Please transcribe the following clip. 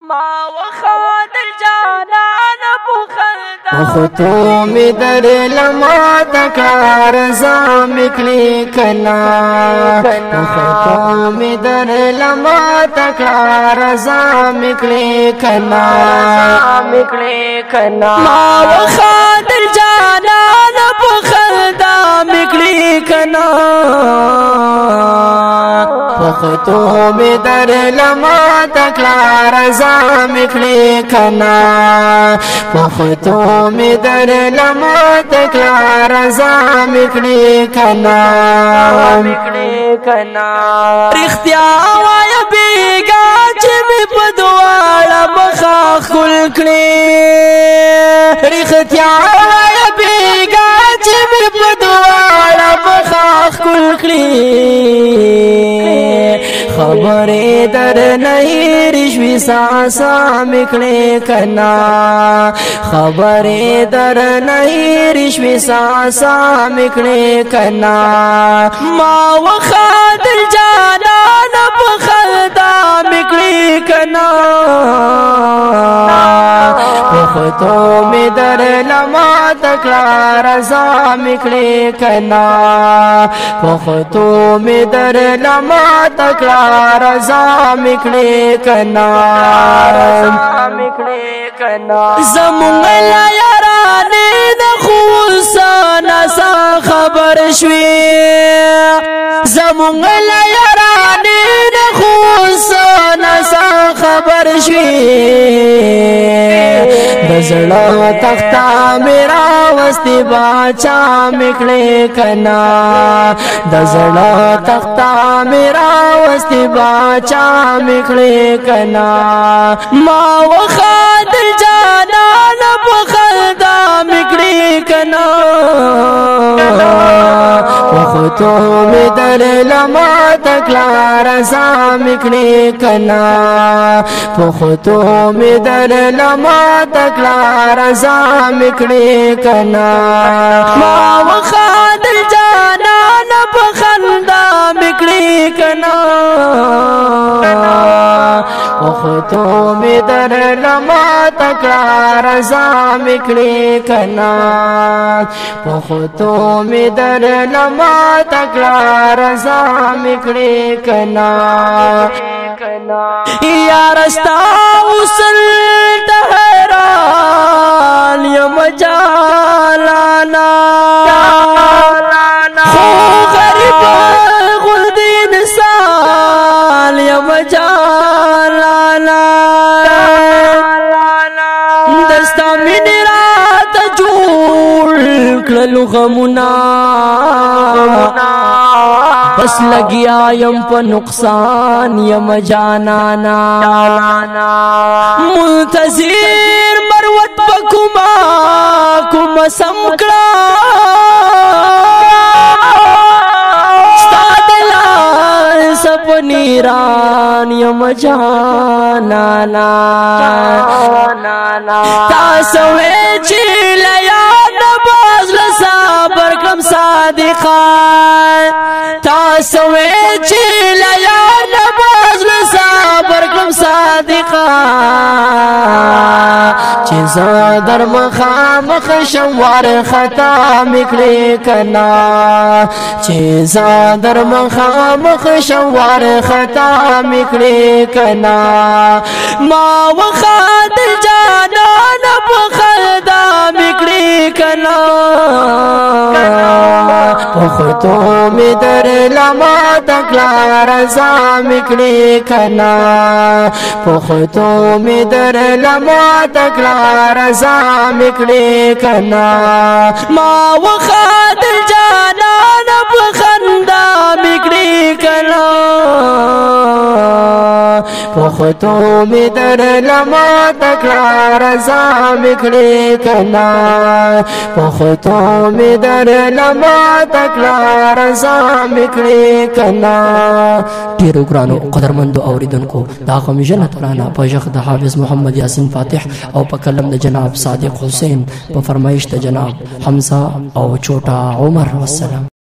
ما وخادر جانان بخلدا خطو می در لما تکار زامکلی کنا خطو می در لما تکار زامکلی کنا ما وخادر جانان بخلدا مکلی کنا خطو می در لما تکار زامکلی کنا خطو می در لما تکار زامکلی کنا رختیا وای بیگا چې می په دواړه مخه خل کړې رختیا وای بیگا چې می په دواړه مخه خل کړې خبرې در نه رشوي ساسا مکړې کنا خبرې در نه رشوي ساسا مکړې کنا ما وخادر جانان بخلدا مکړې کنا خطو می در لما تکرار زامکړې کنا خطو می در لما تکرار زامکړې کنا زمونږ لا یارانې د خوسانه خبر شوي زمونږ لا یارانې د خوسانه خبر شوي بزړه تختا میرا وستي باچا مکړې کنا دزړه تختا میرا وستي باچا مکړې کنا ما وخادر جانان بخلدا مکړې کنا وختو می در لما تکلار زامکړې کنا وختو می در لما تکلار زامکړې کنا ما وخادر جانان بخلدا مکړې کنا وختو می در لما تکرار زامکړې کنا وختو می در لما تکرار زامکړې کنا یا رستا وصل تهران یم جالانا خو غریب غلدین سال یم جالانا دستا من رات جوړ کړلو غمنا بس لگیا یم په نقصان یم جانانا منتظر مروت پکما کوم سمکړه ستادلا سپنیران یم جانانا تاسو چې لیا نباز لصبر کم صادقان تاسو چې لیا نباز صبر کوم صادقا چې زادر مخامخ شوار خطا مکړې کنا چې زادر مخامخ شوار خطا مکړې کنا ما وخادر جانان بخلدا مکړې کنا وختو می در لما تکلار زامکړې کنا وختو می در لما تکلار زامکړې کنا ما وخادر جانان بخندا مکړې کنا وختو می در لما تکرار زامکړې کنا وختو می در لما تکرار زامکړې کنا ډیرو ګرانو قدرمندو اوریدونکو دا غم جنت رانا په ژغ د حافظ محمد یاسین فاتح او په کلم د جناب صادق حسین په فرمایش د جناب حمزه او چوټا عمر والسلام